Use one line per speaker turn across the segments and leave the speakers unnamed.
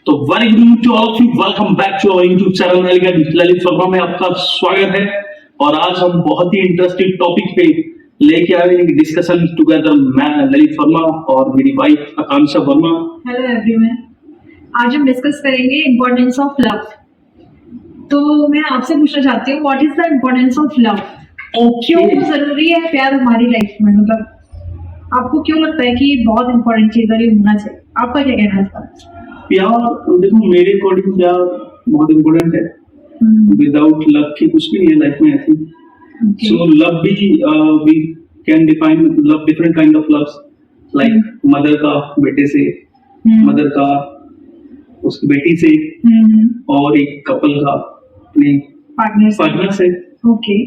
तो very good evening to all of you, welcome back to our YouTube channel Lalit Verma में आपका स्वागत है। और आज हम बहुत ही इंटरेस्टिंग टॉपिक पे लेके आए हैं डिस्कशन टुगेदर। मैं ललित वर्मा और मेरी वाइफ आकांक्षा वर्मा।
हेलो एवरीवन, आज हम डिस्कस करेंगे इम्पोर्टेंस ऑफ लव। तो मैं आपसे पूछना चाहती हूँ, what is the importance of love? क्यों जरूरी है प्यार हमारी लाइफ में? मतलब आपको क्यों लगता है कि ये बहुत इंपॉर्टेंट चीज है, ये होना चाहिए? आपका क्या कहना है इस पर?
प्यार, देखो मेरे अकॉर्डिंग प्यार बहुत इम्पोर्टेंट है। विदाउट लव की कुछ भी नहीं है लाइफ में, आई थिंक। सो लव भी can define love different kind of loves, like mother का बेटे से, मदर का उसकी बेटी से, और एक कपल का अपने पार्टनर से।
ओके,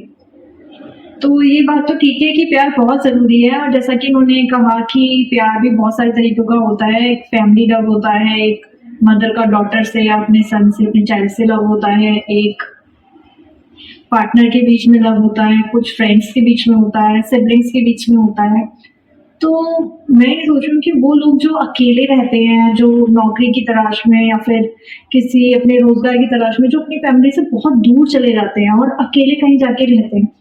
तो ये बात तो ठीक है कि प्यार बहुत जरूरी है। और जैसा कि उन्होंने कहा कि प्यार भी बहुत सारे तरीकों का होता है। एक फैमिली लव होता है, एक मदर का डॉटर से या अपने सन से, अपने चाइल्ड से लव होता है, एक पार्टनर के बीच में लव होता है, कुछ फ्रेंड्स के बीच में होता है, सिबलिंग्स के बीच में होता है। तो मैं ये सोच रही हूँ कि वो लोग जो अकेले रहते हैं, जो नौकरी की तलाश में या फिर किसी अपने रोजगार की तलाश में, जो अपनी फैमिली से बहुत दूर चले जाते हैं और अकेले कहीं जाके रहते हैं,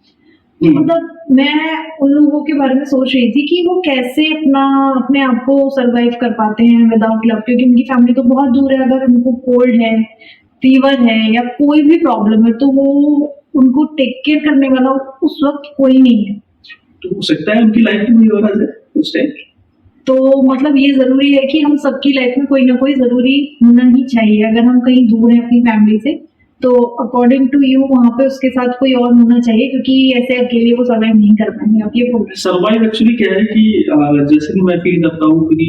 तो मतलब मैं उन लोगों के बारे में सोच रही थी कि वो कैसे अपने आप को सरवाइव कर पाते हैं विदाउट लव। क्योंकि उनकी फैमिली तो बहुत दूर है। अगर उनको कोल्ड है, फीवर है या कोई भी प्रॉब्लम है, तो वो उनको टेक केयर करने वाला उस वक्त कोई नहीं है।
तो हो सकता है उनकी लाइफ में हो रहा है उस टाइम।
तो मतलब ये जरूरी है कि हम सबकी लाइफ में कोई ना कोई जरूरी होना ही चाहिए। अगर हम कहीं दूर हैं अपनी फैमिली से, तो अकॉर्डिंग टू यू वहाँ पे उसके साथ कोई और होना चाहिए, क्योंकि ऐसे अकेले वो सर्वाइव नहीं कर पाएंगे। आप ये बोल रहे हैं।
सर्वाइव एक्चुअली क्या है कि जैसे कि मैं फील करता हूँ कि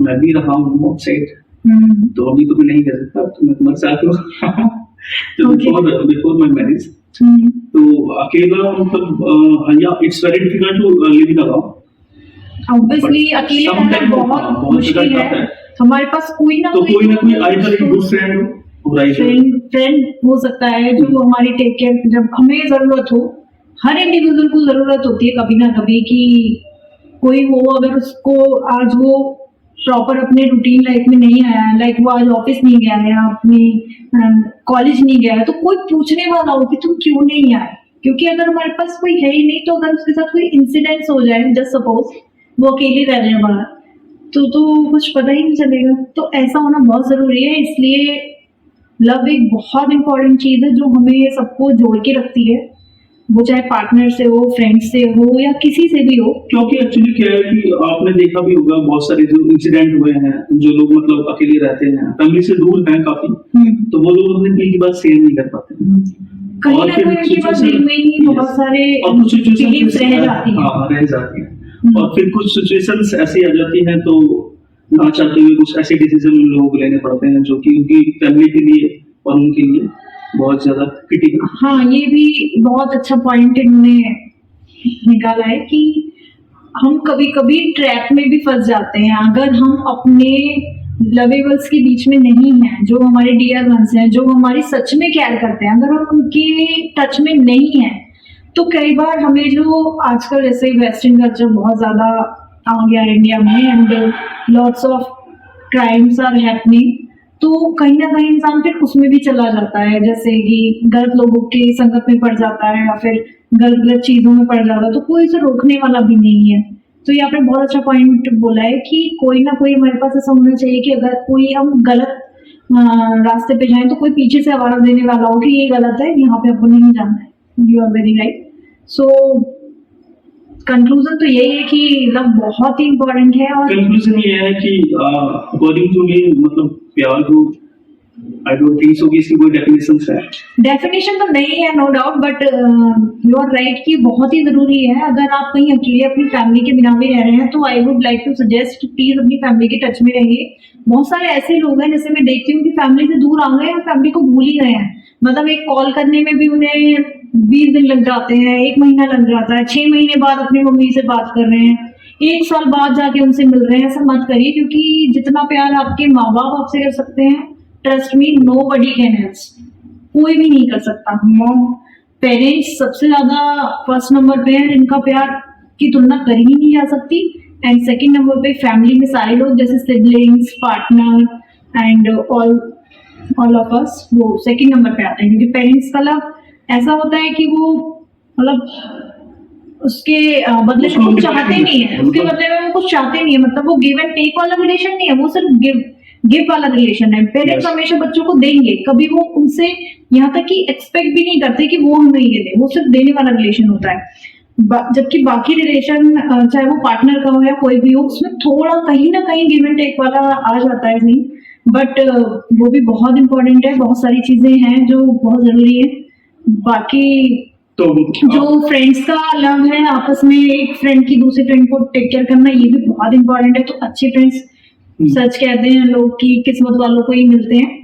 मैं भी रहा हूँ आउटसाइड, तो अभी तो मैं नहीं कर सकता, तो मैं तुम्हारे साथ हूँ। तो बिफोर माय मैरिज, तो अकेला मतलब या it's very difficult to live in alone.
Obviously अकेले रहना बहुत मुश्किल है। हमारे पास कोई ना
कोई आइदर एक गुड फ्रेंड हो,
फ्रेंड हो सकता है जो हमारी टेक केयर जब हमें जरूरत हो। हर इंडिविजुअल को जरूरत होती है कभी ना कभी कि कोई हो, अगर उसको आज वो प्रॉपर अपने रूटीन लाइफ में नहीं आया है, लाइक वो आज ऑफिस नहीं गया है या अपने कॉलेज नहीं गया है, तो कोई पूछने वाला हो कि तुम क्यों नहीं आए। क्योंकि अगर हमारे पास कोई है ही नहीं, तो अगर उसके साथ कोई इंसिडेंस हो जाए, जस्ट सपोज वो अकेले रह रहे हैं बाहर, तो कुछ पता ही नहीं चलेगा। तो ऐसा होना बहुत जरूरी है। इसलिए लव एक बहुत इंपॉर्टेंट चीज है जो हमें सबको जोड़ के रखती है, वो चाहे पार्टनर से हो, फ्रेंड से हो या किसी से भी हो।
क्योंकि एक्चुअली क्या है कि आपने देखा भी होगा बहुत सारे जो इंसिडेंट हुए हैं, जो लोग मतलब अकेले रहते हैं, फैमिली से दूर हैं काफी, तो वो लोग अपने दिल की बात शेयर नहीं कर पाते,
कहीं ना कहीं उनके पास दिल में ही बहुत सारे फीलिंग्स रह जाती हैं।
और फिर कुछ सिचुएशंस ऐसी आ जाती हैं, तो ना चाहते हुए कुछ ऐसे डिसीजन लोगों को लेने पड़ते हैं जो कि उनकी फैमिली के लिए और उनके लिए बहुत ज्यादा क्रिटिकल।
हाँ, ये भी बहुत अच्छा पॉइंट इन्होंने निकाला है कि हम कभी कभी ट्रैप में भी फंस जाते हैं। अगर हम अपने लवेबल्स के बीच में नहीं हैं, जो हमारे डियर वंस हैं, जो हमारी सच में केयर करते हैं, अगर हम उनके टच में नहीं है, तो कई बार हमें जो आजकल जैसे वेस्टर्न कल्चर बहुत ज्यादा आ गया है इंडिया में, and lots of crimes are happening, तो कहीं ना कहीं इंसान फिर उसमें भी चला जाता है, जैसे कि गलत लोगों की संगत में पड़ जाता है या फिर गलत चीजों में पड़ जाता है। तो कोई इसे रोकने वाला भी नहीं है। तो यहाँ पे बहुत अच्छा पॉइंट बोला है कि कोई ना कोई हमारे पास ऐसा होना चाहिए कि अगर कोई हम गलत रास्ते पे जाएं, तो कोई पीछे से आवाज देने वाला हो कि ये गलत है, यहाँ पे आपको नहीं जाना है। You are very right. So conclusion तो यही है कि लव बहुत ही इम्पोर्टेंट है। और
कंक्लूजन ये है कि अकॉर्डिंग टू मी मतलब प्यार को आई डोंट थिंक सो कि इसकी कोई डेफिनेशन है।
डेफिनेशन तो नहीं है, no doubt, but you are right कि बहुत ही जरूरी है। अगर आप कहीं अकेले अपनी फैमिली के बिना भी रह रहे हैं, तो I would like to suggest please अपनी फैमिली के टच में रहिए। बहुत सारे ऐसे लोग हैं, जैसे मैं देखती हूँ कि फैमिली से दूर आ गए हैं, फैमिली को भूल ही गए हैं। मतलब एक कॉल करने में भी उन्हें 20 दिन लग जाते हैं, 1 महीना लग जाता है, 6 महीने बाद अपनी मम्मी से बात कर रहे हैं, 1 साल बाद जाके उनसे मिल रहे हैं। ऐसा मत करिए, क्योंकि जितना प्यार आपके माँ बाप आपसे कर सकते हैं, trust me, nobody can else, कोई भी नहीं कर सकता। मॉम, पेरेंट्स सबसे ज्यादा फर्स्ट नंबर पे है, जिनका प्यार की तुलना करी ही नहीं जा सकती। एंड सेकंड नंबर पे फैमिली में सारे लोग, जैसे siblings, partner, and all of us वो सेकंड नंबर पे आते हैं, क्योंकि पेरेंट्स का लव ऐसा होता है कि वो मतलब उसके बदले में कुछ चाहते नहीं है, उसके बदले में वो कुछ चाहते नहीं है, मतलब वो गिव एंड टेक वाला रिलेशन नहीं है, वो सिर्फ गिव वाला रिलेशन है। Parents
Yes.
हमेशा बच्चों को देंगे, कभी वो उनसे यहाँ तक कि एक्सपेक्ट भी नहीं करते कि वो हमें ये दे, वो सिर्फ देने वाला रिलेशन होता है। जबकि बाकी रिलेशन चाहे वो पार्टनर का हो या कोई भी हो, उसमें थोड़ा कहीं ना कहीं गिव एंड टेक वाला आ जाता है नहीं, बट वो भी बहुत इंपॉर्टेंट है। बहुत सारी चीजें हैं जो बहुत जरूरी है। बाकी
तो
जो फ्रेंड्स का लव है आपस में, एक फ्रेंड की दूसरे फ्रेंड को टेक केयर करना, ये भी बहुत इंपॉर्टेंट है। तो अच्छे फ्रेंड्स सच कहते हैं लोग कि किस्मत वालों को ही मिलते हैं।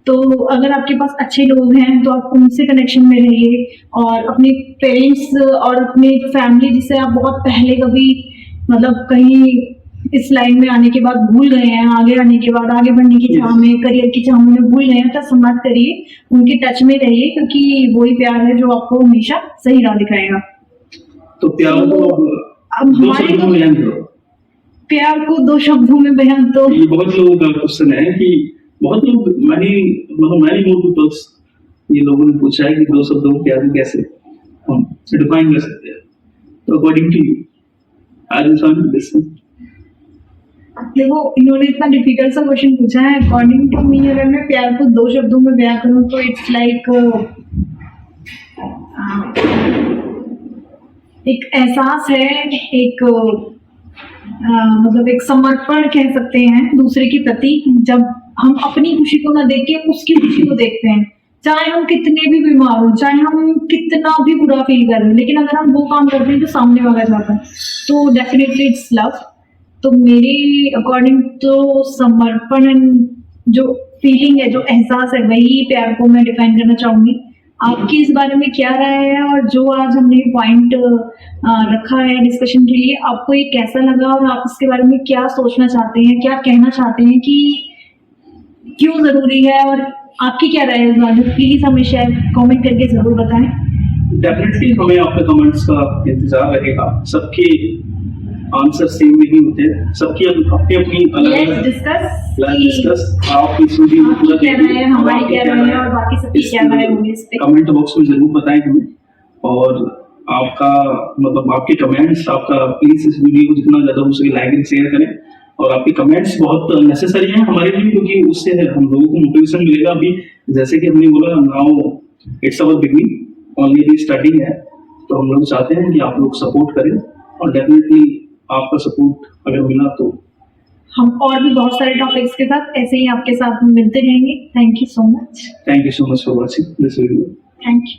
तो अगर आपके पास अच्छे लोग हैं तो आप उनसे कनेक्शन में रहिए, और अपने पेरेंट्स और अपने फैमिली जिसे आप बहुत पहले कभी मतलब कहीं इस लाइन में आने के बाद भूल गए हैं, आगे आने के बाद आगे बढ़ने की चाह में, करियर की चाह में भूल गए हैं, तो संवाद करिए, उनके टच में रहिए, क्योंकि वही प्यार है जो आपको हमेशा सही राह दिखाएगा।
तो प्यार को
अब
दो
हमारे
शब्दों
तो
में बयान करो।
प्यार को दो शब्दों में बयान तो
ये बहुत लोगों का क्वेश्चन है कि बहुत लोग मैनी मोर पीपल्स ये लोगों ने पूछा है कि दो शब्दों में प्यार को कैसे हम डिफाइन कर सकते हैं। तो अकॉर्डिंग टू यू आज इंसान दिस
देखो, इन्होंने इतना डिफिकल्ट सा क्वेश्चन पूछा है। अकॉर्डिंग टू मी, अगर मैं प्यार को दो शब्दों में बयां करूं तो इट्स लाइक एक एहसास है, एक मतलब एक समर्पण कह सकते हैं दूसरे के प्रति। जब हम अपनी खुशी को ना देख के उसकी खुशी को देखते हैं, चाहे हम कितने भी बीमार हो, चाहे हम कितना भी बुरा फील कर रहे हैं, लेकिन अगर हम वो काम करते हैं जो सामने वाला चाहता है, तो डेफिनेटली इट्स लव। तो मेरे अकॉर्डिंग तो समर्पण जो फीलिंग है, जो एहसास है, वही प्यार को मैं डिफाइन करना चाहूंगी। आपकी इस बारे में क्या राय है, और जो आज हमने पॉइंट रखा है डिस्कशन के लिए, आपको ये कैसा लगा, और आप इसके बारे में क्या सोचना चाहते हैं, क्या कहना चाहते हैं कि क्यों जरूरी है, और आपकी क्या राय है इस बारे में? प्लीज हमें शेयर कमेंट करके जरूर बताएं।
डेफिनेटली हमें आपके कमेंट्स का इंतजार रहेगा। सबके आंसर सेम नहीं होते, सबकी अपनी अपनी अलग
लेट्स डिस्कस
डिस्कस आप इस वीडियो को पूरा
क्या राय है, हमारी क्या राय है, और बाकी सबकी क्या राय होगी इस पे।
कमेंट बॉक्स में जरूर बताएं हमें। और आपका मतलब आपके कमेंट्स, आपका प्लीज इस वीडियो को जितना ज्यादा हो सके लाइक एंड शेयर करें। और आपके कमेंट्स बहुत नेसेसरी हैं हमारे लिए, क्योंकि उससे हम लोगों को मोटिवेशन मिलेगा। अभी जैसे कि हमने बोला, now it's our beginning, only अभी स्टार्टिंग है। तो हम लोग चाहते हैं कि आप लोग सपोर्ट करें, और डेफिनेटली आपका सपोर्ट अगर मिला तो
हम और भी बहुत सारे टॉपिक्स के साथ ऐसे ही आपके साथ मिलते रहेंगे। Thank you so much.
Thank you so much for watching this video.
Thank you.